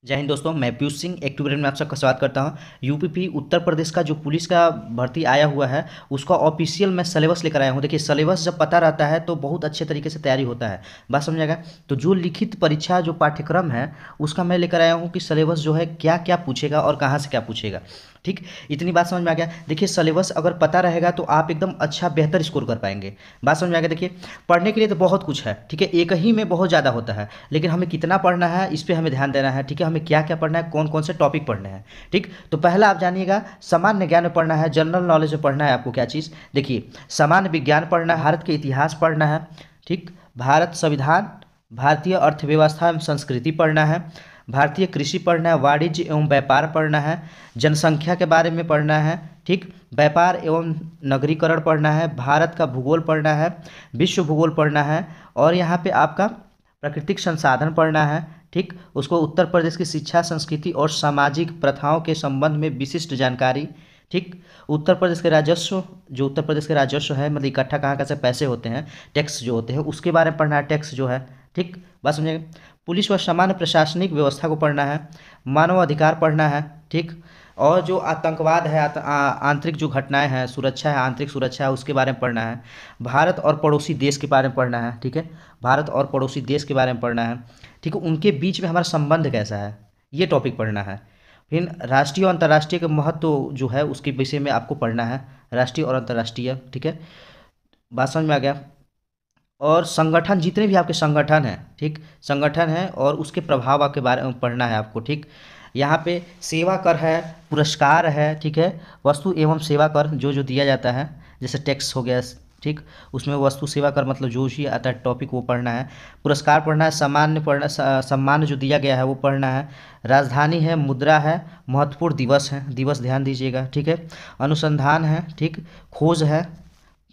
जय हिंद दोस्तों, मैं पीयूष सिंह एक्टिव में आप सबका स्वागत करता हूं। यूपीपी उत्तर प्रदेश का जो पुलिस का भर्ती आया हुआ है उसका ऑफिशियल मैं सिलेबस लेकर आया हूं। देखिए, सिलेबस जब पता रहता है तो बहुत अच्छे तरीके से तैयारी होता है। बात समझेगा। तो जो लिखित परीक्षा जो पाठ्यक्रम है उसका मैं लेकर आया हूं कि सिलेबस जो है क्या क्या पूछेगा और कहाँ से क्या पूछेगा। ठीक, इतनी बात समझ में आ गया। देखिए, सिलेबस अगर पता रहेगा तो आप एकदम अच्छा बेहतर स्कोर कर पाएंगे। बात समझ में आ गया। देखिए, पढ़ने के लिए तो बहुत कुछ है, ठीक है, एक ही में बहुत ज़्यादा होता है, लेकिन हमें कितना पढ़ना है इस पर हमें ध्यान देना है। ठीक है, हमें क्या क्या पढ़ना है, कौन कौन से टॉपिक पढ़ने हैं। ठीक, तो पहला आप जानिएगा, सामान्य ज्ञान में पढ़ना है, जनरल नॉलेज में पढ़ना है आपको। क्या चीज़? देखिए, सामान्य विज्ञान पढ़ना है, भारत के इतिहास पढ़ना है। ठीक, भारत संविधान, भारतीय अर्थव्यवस्था एवं संस्कृति पढ़ना है, भारतीय कृषि पढ़ना है, वाणिज्य एवं व्यापार पढ़ना है, जनसंख्या के बारे में पढ़ना है। ठीक, व्यापार एवं नगरीकरण पढ़ना है, भारत का भूगोल पढ़ना है, विश्व भूगोल पढ़ना है, और यहाँ पे आपका प्राकृतिक संसाधन पढ़ना है। ठीक, उसको उत्तर प्रदेश की शिक्षा, संस्कृति और सामाजिक प्रथाओं के संबंध में विशिष्ट जानकारी। ठीक, उत्तर प्रदेश के राजस्व, जो उत्तर प्रदेश के राजस्व है, मतलब इकट्ठा कहाँ कहाँ से पैसे होते हैं, टैक्स जो होते हैं उसके बारे में पढ़ना है, टैक्स जो है। ठीक, बात समझिएगा। पुलिस व सामान्य प्रशासनिक व्यवस्था को पढ़ना है, मानव अधिकार पढ़ना है। ठीक, और जो आतंकवाद है, आंतरिक जो घटनाएं हैं, सुरक्षा है, आंतरिक सुरक्षा है, उसके बारे में पढ़ना है। भारत और पड़ोसी देश के बारे में पढ़ना है। ठीक है, भारत और पड़ोसी देश के बारे में पढ़ना है। ठीक है, उनके बीच में हमारा संबंध कैसा है, ये टॉपिक पढ़ना है। फिर राष्ट्रीय और अंतर्राष्ट्रीय के महत्व जो है उसके विषय में आपको पढ़ना है, राष्ट्रीय और अंतर्राष्ट्रीय। ठीक है, बात समझ में आ गया। और संगठन, जितने भी आपके संगठन हैं, ठीक, संगठन है और उसके प्रभाव के बारे में पढ़ना है आपको। ठीक, यहाँ पे सेवा कर है, पुरस्कार है। ठीक है, वस्तु एवं सेवा कर जो जो दिया जाता है, जैसे टैक्स हो गया। ठीक, उसमें वस्तु सेवा कर मतलब जो भी आता है टॉपिक वो पढ़ना है। पुरस्कार पढ़ना है, सामान्य पढ़ना, सम्मान जो दिया गया है वो पढ़ना है। राजधानी है, मुद्रा है, महत्वपूर्ण दिवस है, दिवस ध्यान दीजिएगा। ठीक है, अनुसंधान है। ठीक, खोज है,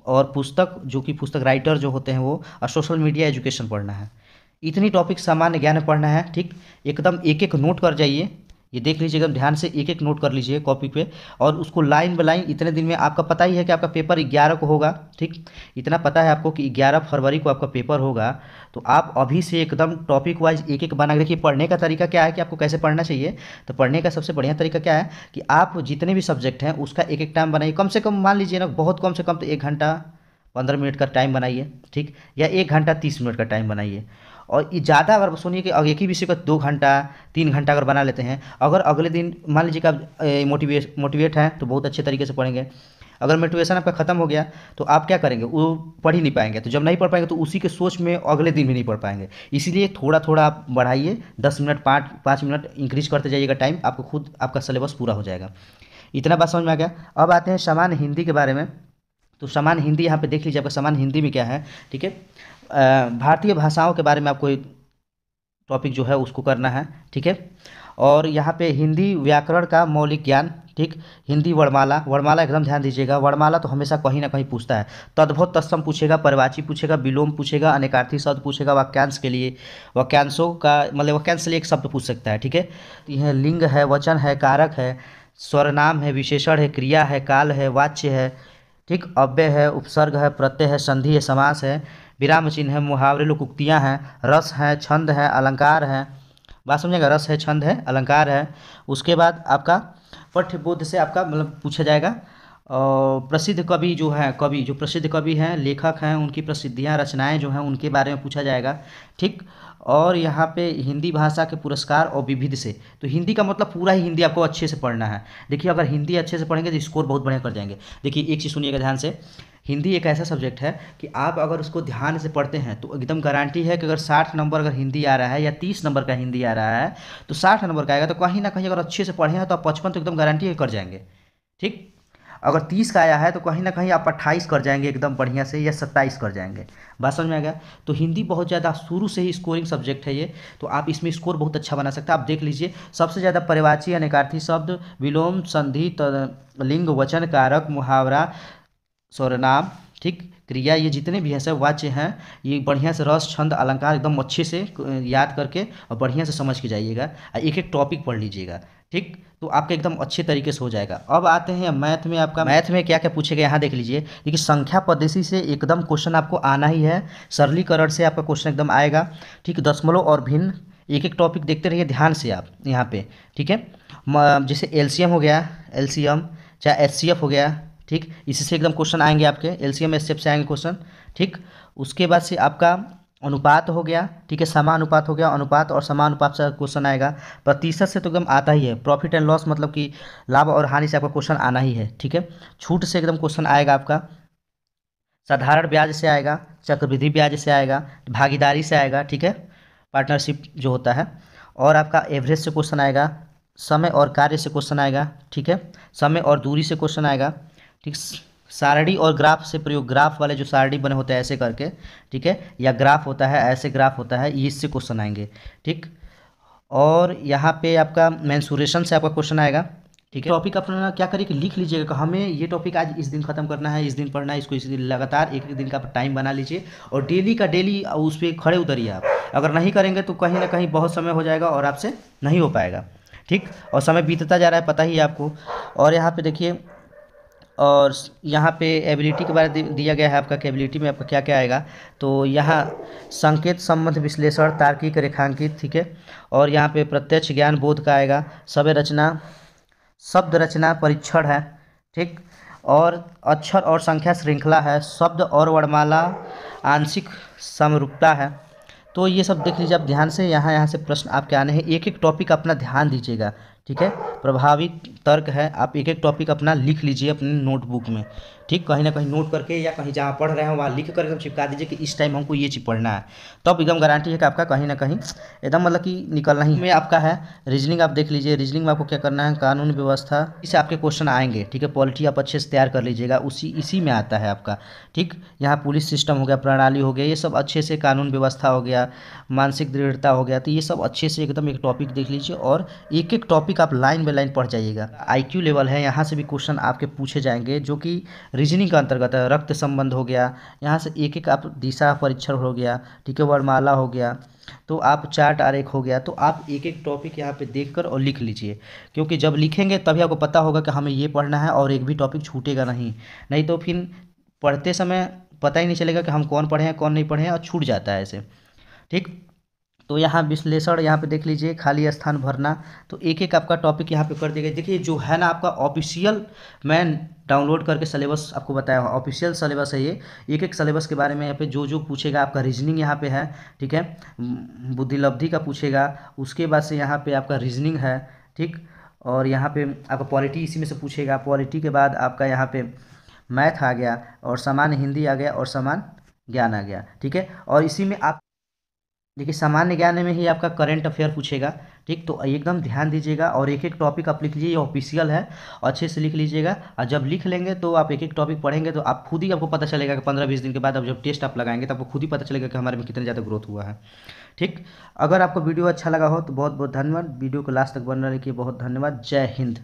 और पुस्तक, जो कि पुस्तक राइटर जो होते हैं वो, और सोशल मीडिया एजुकेशन पढ़ना है। इतनी टॉपिक सामान्य ज्ञान में पढ़ना है। ठीक, एकदम एक एक नोट कर जाइए, ये देख लीजिए, एकदम ध्यान से एक एक नोट कर लीजिए कॉपी पे, और उसको लाइन बाय लाइन। इतने दिन में आपका पता ही है कि आपका पेपर 11 को होगा। ठीक, इतना पता है आपको कि 11 फरवरी को आपका पेपर होगा। तो आप अभी से एकदम टॉपिक वाइज एक एक बना के देखिए। पढ़ने का तरीका क्या है कि आपको कैसे पढ़ना चाहिए, तो पढ़ने का सबसे बढ़िया तरीका क्या है कि आप जितने भी सब्जेक्ट हैं उसका एक एक टाइम बनाइए। कम से कम मान लीजिए ना, बहुत कम से कम तो 1 घंटा 15 मिनट का टाइम बनाइए। ठीक, या 1 घंटा 30 मिनट का टाइम बनाइए। और ये ज़्यादा अगर सुनिए कि अगर एक ही विषय का 2 घंटा 3 घंटा अगर बना लेते हैं, अगर अगले दिन मान लीजिए कि आप मोटिवेट हैं तो बहुत अच्छे तरीके से पढ़ेंगे। अगर मोटिवेशन आपका ख़त्म हो गया तो आप क्या करेंगे, वो पढ़ ही नहीं पाएंगे। तो जब नहीं पढ़ पाएंगे तो उसी के सोच में अगले दिन भी नहीं पढ़ पाएंगे। इसीलिए थोड़ा थोड़ा आप बढ़ाइए, 10 मिनट, 5 5 मिनट इंक्रीज करते जाइएगा टाइम, आपको खुद आपका सिलेबस पूरा हो जाएगा। इतना बात समझ में आ गया। अब आते हैं सामान्य हिंदी के बारे में। तो सामान्य हिंदी यहाँ पे देख लीजिए, आपका सामान्य हिंदी में क्या है। ठीक है, भारतीय भाषाओं के बारे में आपको टॉपिक जो है उसको करना है। ठीक है, और यहाँ पे हिंदी व्याकरण का मौलिक ज्ञान। ठीक, हिंदी वर्णमाला, वर्णमाला एकदम ध्यान दीजिएगा। वर्णमाला तो हमेशा कहीं ना कहीं पूछता है। तद्भव तत्सम पूछेगा, पर्यायवाची पूछेगा, विलोम पूछेगा, अनेकार्थी शब्द पूछेगा। वाक्यांश के लिए, वाक्यांशों का मतलब वाक्यांश से एक शब्द पूछ सकता है। ठीक है, तो यह लिंग है, वचन है, कारक है, स्वरनाम है, विशेषण है, क्रिया है, काल है, वाच्य है। ठीक, अव्यय है, उपसर्ग है, प्रत्यय है, संधि है, समास है, विराम चिन्ह है, मुहावरे, लोकोक्तियाँ हैं, रस है, छंद है, अलंकार है। बात समझेगा, रस है, छंद है, अलंकार है। उसके बाद आपका पठ्यबोध से आपका मतलब पूछा जाएगा। और प्रसिद्ध कवि जो है, कवि जो प्रसिद्ध कवि हैं, लेखक हैं, उनकी प्रसिद्धियाँ, रचनाएं जो हैं उनके बारे में पूछा जाएगा। ठीक, और यहाँ पे हिंदी भाषा के पुरस्कार और विविध से, तो हिंदी का मतलब पूरा ही हिंदी आपको अच्छे से पढ़ना है। देखिए, अगर हिंदी अच्छे से पढ़ेंगे तो स्कोर बहुत बढ़िया कर जाएंगे। देखिए, एक चीज़ सुनिएगा ध्यान से। हिंदी एक ऐसा सब्जेक्ट है कि आप अगर उसको ध्यान से पढ़ते हैं तो एकदम गारंटी है कि अगर 60 नंबर अगर हिंदी आ रहा है या 30 नंबर का हिंदी आ रहा है तो 60 नंबर का आएगा। तो कहीं ना कहीं अगर अच्छे से पढ़े हैं तो आप 55 तो एकदम गारंटी है कर जाएंगे। ठीक, अगर 30 का आया है तो कहीं ना कहीं आप 28 कर जाएंगे एकदम बढ़िया से, या 27 कर जाएंगे। बात समझ में आ गया। तो हिंदी बहुत ज़्यादा शुरू से ही स्कोरिंग सब्जेक्ट है ये, तो आप इसमें स्कोर बहुत अच्छा बना सकते हैं। आप देख लीजिए, सबसे ज़्यादा पर्यायवाची, अनेकार्थी शब्द, विलोम, संधि, लिंग, वचन, कारक, मुहावरा, सर्वनाम, ठीक, क्रिया, ये जितने भी हैं सब वाच्य हैं। ये बढ़िया से रस, छंद, अलंकार एकदम अच्छे से याद करके और बढ़िया से समझ के जाइएगा, और एक एक टॉपिक पढ़ लीजिएगा। ठीक, तो आपका एकदम अच्छे तरीके से हो जाएगा। अब आते हैं मैथ में। आपका मैथ में क्या क्या पूछेगा यहाँ देख लीजिए। देखिए, संख्या पद्धति से एकदम क्वेश्चन आपको आना ही है, सरलीकरण से आपका क्वेश्चन एकदम आएगा। ठीक, दशमलव और भिन्न, एक एक टॉपिक देखते रहिए ध्यान से आप यहाँ पे, ठीक है। जैसे एलसीएम हो गया, एलसीएम चाहे एचसीएफ हो गया, ठीक, इसी से एकदम क्वेश्चन आएंगे आपके, एलसीएम एचसीएफ से आएंगे क्वेश्चन, ठीक। उसके बाद से आपका अनुपात हो गया, ठीक है, समानुपात हो गया, अनुपात और समानुपात से क्वेश्चन आएगा। प्रतिशत से तो एकदम आता ही है, प्रॉफिट एंड लॉस मतलब कि लाभ और हानि से आपका क्वेश्चन आना ही है, ठीक है। छूट से एकदम क्वेश्चन आएगा आपका, साधारण ब्याज से आएगा, चक्रवृद्धि ब्याज से आएगा, भागीदारी से आएगा, ठीक है, पार्टनरशिप जो होता है। और आपका एवरेज से क्वेश्चन आएगा, समय और कार्य से क्वेश्चन आएगा, ठीक है, समय और दूरी से क्वेश्चन आएगा, ठीक। सारणी और ग्राफ से प्रयोग, ग्राफ वाले जो सारणी बने होते हैं ऐसे करके, ठीक है, या ग्राफ होता है ऐसे, ग्राफ होता है, ये इससे क्वेश्चन आएंगे, ठीक। और यहाँ पे आपका मेंसुरेशन से आपका क्वेश्चन आएगा, ठीक है। टॉपिक अपना क्या करिए कि लिख लीजिएगा कि हमें ये टॉपिक आज इस दिन खत्म करना है, इस दिन पढ़ना है, इसको इस दिन लगातार एक एक दिन का टाइम बना लीजिए और डेली का डेली उस पर खड़े उतरिए आप। अगर नहीं करेंगे तो कहीं ना कहीं बहुत समय हो जाएगा और आपसे नहीं हो पाएगा, ठीक। और समय बीतता जा रहा है, पता ही है आपको। और यहाँ पे देखिए, और यहाँ पे एबिलिटी के बारे में दिया गया है आपका कि एबिलिटी में आपका क्या क्या आएगा। तो यहाँ संकेत संबंध विश्लेषण, तार्किक रेखांकित, ठीक है। और यहाँ पे प्रत्यक्ष ज्ञान बोध का आएगा, शब्द रचना, शब्द रचना परीक्षण है, ठीक। और अक्षर और संख्या श्रृंखला है, शब्द और वर्णमाला आंशिक समरूपता है। तो ये सब देख लीजिए आप ध्यान से, यहाँ से प्रश्न आपके आने हैं। एक एक टॉपिक अपना ध्यान दीजिएगा, ठीक है। प्रभावित तर्क है, आप एक एक टॉपिक अपना लिख लीजिए अपनी नोटबुक में, ठीक। कहीं ना कहीं नोट करके या कहीं जहाँ पढ़ रहे हैं वहाँ लिख कर एकदम चिपका दीजिए कि इस टाइम हमको ये चीज़ पढ़ना है। तब एकदम गारंटी है कि आपका कहीं ना कहीं एकदम मतलब कि निकलना ही में आपका है। रीजनिंग आप देख लीजिए, रीजनिंग में आपको क्या करना है, कानून व्यवस्था, इससे आपके क्वेश्चन आएंगे, ठीक है। पॉलिटी आप अच्छे से तैयार कर लीजिएगा, इसी में आता है आपका, ठीक। यहाँ पुलिस सिस्टम हो गया, प्रणाली हो गया, ये सब अच्छे से, कानून व्यवस्था हो गया, मानसिक दृढ़ता हो गया, तो ये सब अच्छे से एकदम एक टॉपिक देख लीजिए और एक एक टॉपिक आप लाइन बाय लाइन पढ़ जाइएगा। आईक्यू लेवल है, यहाँ से भी क्वेश्चन आपके पूछे जाएंगे जो कि रीजनिंग का अंतर्गत है। रक्त संबंध हो गया, यहाँ से एक एक आप दिशा परीक्षण हो गया, ठीक है, वर्णमाला हो गया, तो आप चार्ट आरेख हो गया। तो आप एक एक टॉपिक यहाँ पे देखकर और लिख लीजिए, क्योंकि जब लिखेंगे तभी आपको पता होगा कि हमें ये पढ़ना है और एक भी टॉपिक छूटेगा नहीं तो फिर पढ़ते समय पता ही नहीं चलेगा कि हम कौन पढ़े हैं कौन नहीं पढ़े हैं और छूट जाता है ऐसे, ठीक। तो यहाँ विश्लेषण, यहाँ पे देख लीजिए, खाली स्थान भरना, तो एक एक आपका टॉपिक यहाँ पे कर दिया गया। देखिए जो है ना आपका ऑफिशियल, मैं डाउनलोड करके सिलेबस आपको बताया, ऑफिशियल सिलेबस है ये। एक एक सिलेबस के बारे में यहाँ पे जो जो पूछेगा, आपका रीजनिंग यहाँ पे है, ठीक है, बुद्धिलब्धि का पूछेगा, उसके बाद से यहाँ पे आपका रीजनिंग है, ठीक। और यहाँ पे आपका पॉलिटी इसी में से पूछेगा, पॉलिटी के बाद आपका यहाँ पे मैथ आ गया और सामान्य हिंदी आ गया और सामान्य ज्ञान आ गया, ठीक है। और इसी में आप देखिए सामान्य ज्ञान में ही आपका करंट अफेयर पूछेगा, ठीक। तो एकदम ध्यान दीजिएगा और एक एक टॉपिक आप लिख लीजिए, ये ऑफिशियल है, अच्छे से लिख लीजिएगा। और जब लिख लेंगे तो आप एक एक टॉपिक पढ़ेंगे तो आप खुद ही, आपको पता चलेगा कि 15-20 दिन के बाद अब जब टेस्ट आप लगाएंगे तो आपको खुद ही पता चलेगा कि हमारे में कितने ज़्यादा ग्रोथ हुआ है, ठीक। अगर आपको वीडियो अच्छा लगा हो तो बहुत बहुत धन्यवाद, वीडियो को लास्ट तक बना रखिए, बहुत धन्यवाद, जय हिंद।